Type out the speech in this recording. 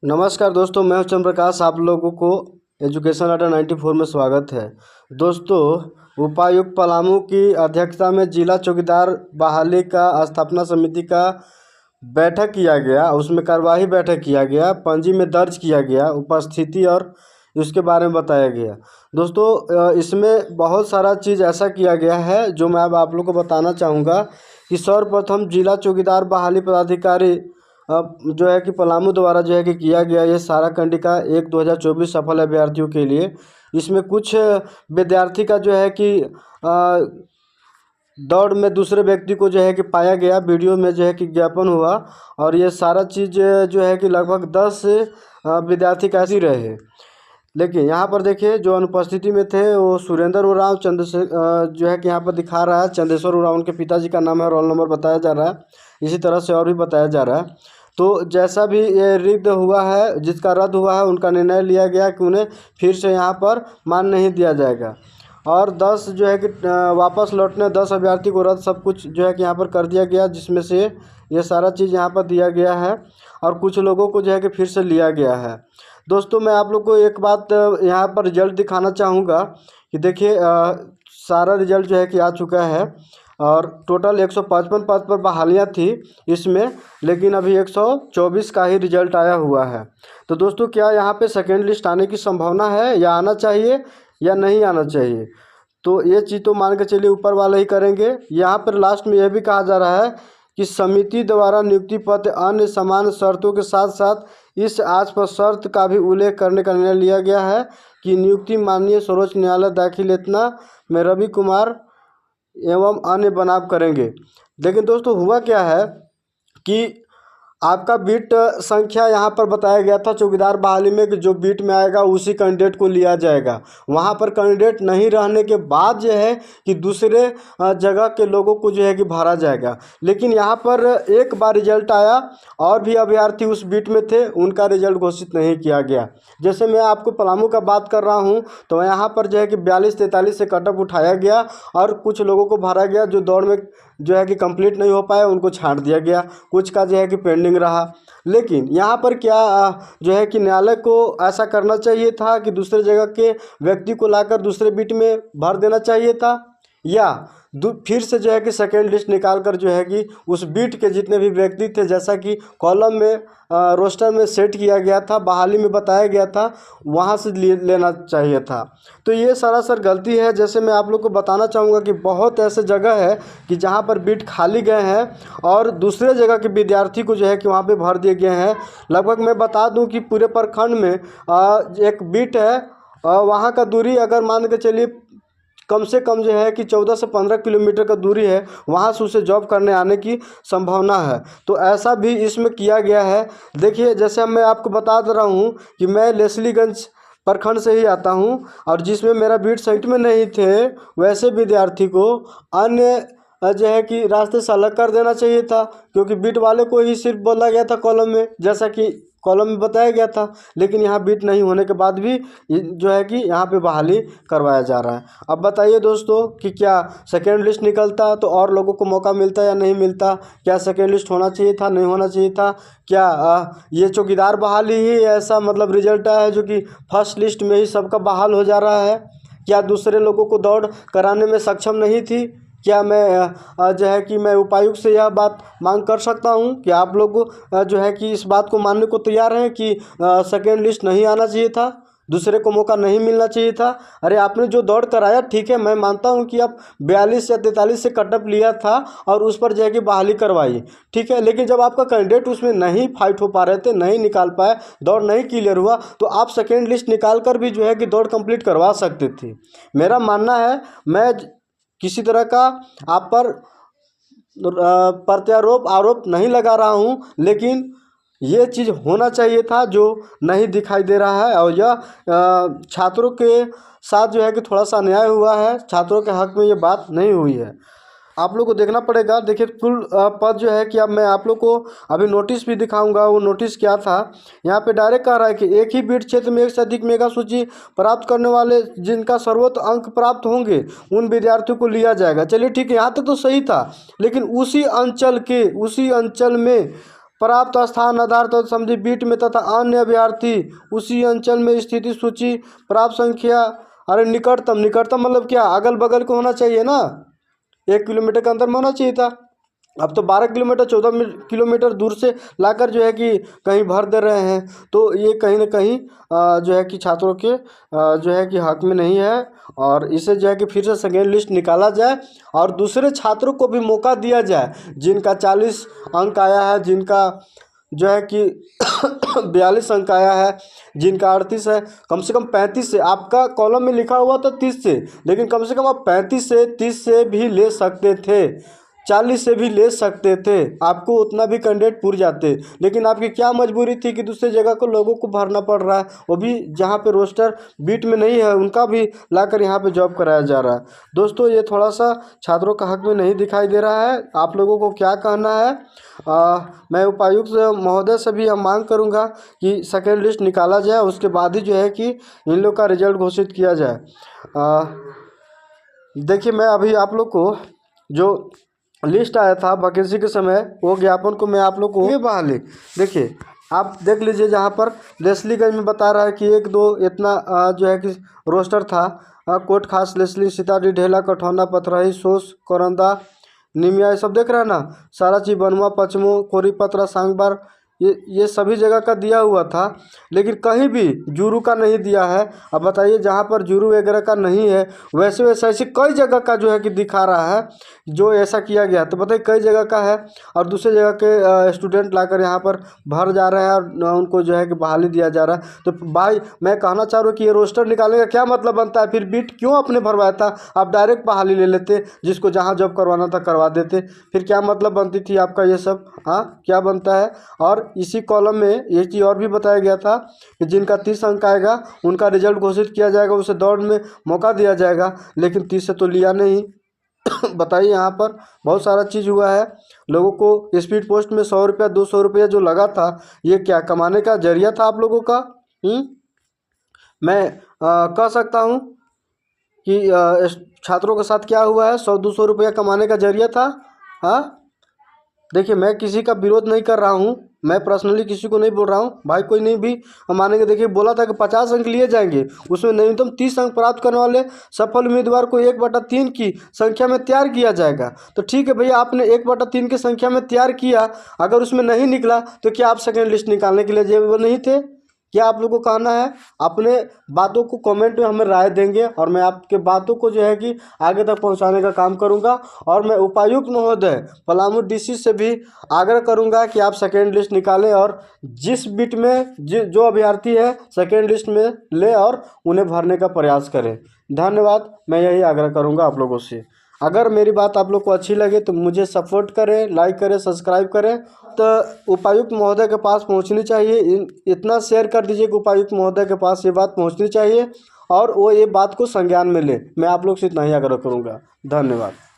नमस्कार दोस्तों, मैं हूं चंद्र प्रकाश। आप लोगों को एजुकेशन अड्डा 94 में स्वागत है। दोस्तों, उपायुक्त पलामू की अध्यक्षता में जिला चौकीदार बहाली का स्थापना समिति का बैठक किया गया। उसमें कार्यवाही बैठक किया गया, पंजी में दर्ज किया गया, उपस्थिति और इसके बारे में बताया गया। दोस्तों, इसमें बहुत सारा चीज़ ऐसा किया गया है जो मैं अब आप लोग को बताना चाहूँगा कि सर्वप्रथम जिला चौकीदार बहाली पदाधिकारी जो है कि पलामू द्वारा जो है कि किया गया ये सारा कंडिका 1/2024 सफल अभ्यर्थियों के लिए। इसमें कुछ विद्यार्थी का जो है कि दौड़ में दूसरे व्यक्ति को जो है कि पाया गया, वीडियो में जो है कि ज्ञापन हुआ। और ये सारा चीज़ जो है कि लगभग 10 विद्यार्थी कैसे रहे। लेकिन यहाँ पर देखिए, जो अनुपस्थिति में थे वो सुरेंद्र उरांव जो है कि यहाँ पर दिखा रहा है चंदेश्वर उरांव, उनके पिताजी का नाम है, रोल नंबर बताया जा रहा है। इसी तरह से और भी बताया जा रहा है। तो जैसा भी ये रद्द हुआ है, जिसका रद्द हुआ है, उनका निर्णय लिया गया कि उन्हें फिर से यहाँ पर मान नहीं दिया जाएगा। और 10 जो है कि वापस लौटने 10 अभ्यर्थी को रद्द सब कुछ जो है कि यहाँ पर कर दिया गया, जिसमें से ये सारा चीज़ यहाँ पर दिया गया है। और कुछ लोगों को जो है कि फिर से लिया गया है। दोस्तों, मैं आप लोग को एक बात यहाँ पर रिजल्ट दिखाना चाहूँगा कि देखिए, सारा रिजल्ट जो है कि आ चुका है। और टोटल 155 पद पर बहालियाँ थी इसमें, लेकिन अभी 124 का ही रिजल्ट आया हुआ है। तो दोस्तों, क्या यहाँ पे सेकेंड लिस्ट आने की संभावना है, या आना चाहिए या नहीं आना चाहिए? तो ये चीज़ तो मान के चलिए ऊपर वाले ही करेंगे। यहाँ पर लास्ट में यह भी कहा जा रहा है कि समिति द्वारा नियुक्ति पत्र अन्य समान शर्तों के साथ साथ इस आसपास शर्त का भी उल्लेख करने का निर्णय लिया गया है कि नियुक्ति माननीय सर्वोच्च न्यायालय दाखिल इतना में रवि कुमार एवं अन्य बनाव करेंगे। लेकिन दोस्तों, हुआ क्या है कि आपका बीट संख्या यहाँ पर बताया गया था चौकीदार बहाली में कि जो बीट में आएगा उसी कैंडिडेट को लिया जाएगा। वहाँ पर कैंडिडेट नहीं रहने के बाद जो है कि दूसरे जगह के लोगों को जो है कि भरा जाएगा। लेकिन यहाँ पर एक बार रिजल्ट आया और भी अभ्यर्थी उस बीट में थे, उनका रिजल्ट घोषित नहीं किया गया। जैसे मैं आपको पलामू का बात कर रहा हूँ, तो यहाँ पर जो है कि 42-43 से कटअप उठाया गया और कुछ लोगों को भरा गया जो दौड़ में जो है कि कंप्लीट नहीं हो पाया, उनको छांट दिया गया। कुछ का जो है कि पेंडिंग रहा। लेकिन यहाँ पर क्या जो है कि न्यायालय को ऐसा करना चाहिए था कि दूसरे जगह के व्यक्ति को लाकर दूसरे बीट में भर देना चाहिए था, या फिर से जो है कि सेकेंड लिस्ट निकाल कर जो है कि उस बीट के जितने भी व्यक्ति थे, जैसा कि कॉलम में रोस्टर में सेट किया गया था, बहाली में बताया गया था, वहाँ से लेना चाहिए था। तो ये सरासर गलती है। जैसे मैं आप लोग को बताना चाहूँगा कि बहुत ऐसे जगह है कि जहाँ पर बीट खाली गए हैं और दूसरे जगह के विद्यार्थी को जो है कि वहाँ पे भर दिए गए हैं। लगभग मैं बता दूँ कि पूरे प्रखंड में एक बीट है, वहाँ का दूरी अगर मान के चलिए कम से कम जो है कि 14 से 15 किलोमीटर का दूरी है, वहाँ से उसे जॉब करने आने की संभावना है। तो ऐसा भी इसमें किया गया है। देखिए, जैसे मैं आपको बता दे रहा हूँ कि मैं लेस्लीगंज प्रखंड से ही आता हूँ, और जिसमें मेरा बीट साइट में नहीं थे, वैसे विद्यार्थी को अन्य जो है कि रास्ते से अलग कर देना चाहिए था, क्योंकि बीट वाले को ही सिर्फ बोला गया था कॉलम में, जैसा कि कॉलम में बताया गया था। लेकिन यहाँ बीट नहीं होने के बाद भी जो है कि यहाँ पे बहाली करवाया जा रहा है। अब बताइए दोस्तों कि क्या सेकेंड लिस्ट निकलता तो और लोगों को मौका मिलता या नहीं मिलता? क्या सेकेंड लिस्ट होना चाहिए था, नहीं होना चाहिए था? क्या ये चौकीदार बहाली ही ऐसा मतलब रिजल्ट आया है जो कि फर्स्ट लिस्ट में ही सबका बहाल हो जा रहा है? क्या दूसरे लोगों को दौड़ कराने में सक्षम नहीं थी? क्या मैं जो है कि मैं उपायुक्त से यह बात मांग कर सकता हूं कि आप लोग जो है कि इस बात को मानने को तैयार हैं कि सेकेंड लिस्ट नहीं आना चाहिए था, दूसरे को मौका नहीं मिलना चाहिए था? अरे, आपने जो दौड़ कराया, ठीक है, मैं मानता हूं कि आप 42 या 43 से कटअप लिया था और उस पर जो है कि बहाली करवाई, ठीक है। लेकिन जब आपका कैंडिडेट उसमें नहीं फाइट हो पा रहे थे, नहीं निकाल पाए, दौड़ नहीं क्लियर हुआ, तो आप सेकेंड लिस्ट निकाल कर भी जो है कि दौड़ कंप्लीट करवा सकते थे। मेरा मानना है, मैं किसी तरह का आप पर प्रत्यारोप आरोप नहीं लगा रहा हूं, लेकिन ये चीज़ होना चाहिए था जो नहीं दिखाई दे रहा है। और यह छात्रों के साथ जो है कि थोड़ा सा अन्याय हुआ है, छात्रों के हक में ये बात नहीं हुई है। आप लोग को देखना पड़ेगा। देखिए, फुल पद जो है कि अब मैं आप लोग को अभी नोटिस भी दिखाऊंगा। वो नोटिस क्या था, यहाँ पे डायरेक्ट कह रहा है कि एक ही बीट क्षेत्र में एक से अधिक मेगा सूची प्राप्त करने वाले जिनका सर्वोच्च अंक प्राप्त होंगे उन विद्यार्थियों को लिया जाएगा। चलिए ठीक है, यहाँ तक तो सही था। लेकिन उसी अंचल में प्राप्त स्थान आधार तथा समझी बीट में तथा अन्य अभ्यर्थी उसी अंचल में स्थिति सूची प्राप्त संख्या। अरे निकटतम, निकटतम मतलब क्या, अगल बगल को होना चाहिए ना, 1 किलोमीटर के अंदर में होना चाहिए था। अब तो 12 किलोमीटर 14 किलोमीटर दूर से लाकर जो है कि कहीं भर दे रहे हैं, तो ये कहीं ना कहीं जो है कि छात्रों के जो है कि हक में नहीं है। और इसे जो है कि फिर से सेकेंड लिस्ट निकाला जाए और दूसरे छात्रों को भी मौका दिया जाए जिनका 40 अंक आया है, जिनका जो है कि 42 अंक आया है, जिनका 38 है, कम से कम 35 से। आपका कॉलम में लिखा हुआ था 30 से, लेकिन कम से कम आप 35 से 30 से भी ले सकते थे, 40 से भी ले सकते थे, आपको उतना भी कैंडिडेट पूर जाते। लेकिन आपकी क्या मजबूरी थी कि दूसरी जगह को लोगों को भरना पड़ रहा है, वो भी जहाँ पे रोस्टर बीट में नहीं है उनका भी लाकर यहाँ पे जॉब कराया जा रहा है। दोस्तों ये थोड़ा सा छात्रों का हक में नहीं दिखाई दे रहा है। आप लोगों को क्या कहना है? मैं उपायुक्त महोदय से भी हम मांग करूँगा कि सेकेंड लिस्ट निकाला जाए, उसके बाद ही जो है कि इन लोग का रिजल्ट घोषित किया जाए। देखिए मैं अभी आप लोग को जो लिस्ट आया था वैकेंसी के समय, वो ज्ञापन को मैं आप लोग को ये बहाली देखिए, आप देख लीजिए। जहाँ पर लेस्लीगंज में बता रहा है कि 1-2 इतना जो है कि रोस्टर था। कोट खास, लेस्ली, सीताडी, ढेला, कठौना, पथरही, सोस, कोरंदा, निमिया, ये सब देख रहे हैं ना, सारा चीज़, बनवा, पचमो, कोरीपत्रा, सांगबार, ये सभी जगह का दिया हुआ था, लेकिन कहीं भी जुरू का नहीं दिया है। अब बताइए, जहाँ पर जुरू वगैरह का नहीं है वैसे वैसे ऐसी कई जगह का जो है कि दिखा रहा है जो ऐसा किया गया, तो बताइए कई जगह का है। और दूसरे जगह के स्टूडेंट लाकर यहाँ पर भर जा रहे हैं और उनको जो है कि बहाली दिया जा रहा है। तो भाई मैं कहना चाह रहा हूँ कि ये रोस्टर निकालने का क्या मतलब बनता है? फिर बीट क्यों आपने भरवाया था? आप डायरेक्ट बहाली ले लेते, जिसको जहाँ जॉब करवाना था करवा देते, फिर क्या मतलब बनती थी आपका ये सब? हाँ क्या बनता है? और इसी कॉलम में एक चीज़ और भी बताया गया था कि जिनका 30 अंक आएगा उनका रिजल्ट घोषित किया जाएगा, उसे दौड़ में मौका दिया जाएगा, लेकिन 30 से तो लिया नहीं। बताइए, यहाँ पर बहुत सारा चीज़ हुआ है। लोगों को स्पीड पोस्ट में 100 रुपया 200 रुपया जो लगा था, ये क्या कमाने का जरिया था आप लोगों का? मैं कह सकता हूँ कि छात्रों के साथ क्या हुआ है, 100-200 रुपया कमाने का जरिया था। हाँ देखिए, मैं किसी का विरोध नहीं कर रहा हूँ, मैं पर्सनली किसी को नहीं बोल रहा हूँ भाई, कोई नहीं भी मानेंगे। देखिए बोला था कि 50 अंक लिए जाएंगे, उसमें न्यूनतम 30 अंक प्राप्त करने वाले सफल उम्मीदवार को 1/3 की संख्या में तैयार किया जाएगा। तो ठीक है भैया, आपने 1/3 की संख्या में तैयार किया, अगर उसमें नहीं निकला तो क्या आप सेकेंड लिस्ट निकालने के लिए एलिजिबल नहीं थे? क्या आप लोगों को कहना है? अपने बातों को कमेंट में हमें राय देंगे और मैं आपके बातों को जो है कि आगे तक पहुंचाने का काम करूंगा। और मैं उपायुक्त महोदय पलामू डीसी से भी आग्रह करूंगा कि आप सेकेंड लिस्ट निकालें और जिस बिट में जो अभ्यर्थी है सेकेंड लिस्ट में ले और उन्हें भरने का प्रयास करें। धन्यवाद, मैं यही आग्रह करूँगा आप लोगों से। अगर मेरी बात आप लोग को अच्छी लगे तो मुझे सपोर्ट करें, लाइक करें, सब्सक्राइब करें। तो उपायुक्त महोदय के पास पहुंचनी चाहिए, इतना शेयर कर दीजिए कि उपायुक्त महोदय के पास ये बात पहुंचनी चाहिए और वो ये बात को संज्ञान में ले। मैं आप लोग से इतना ही आग्रह करूंगा। धन्यवाद।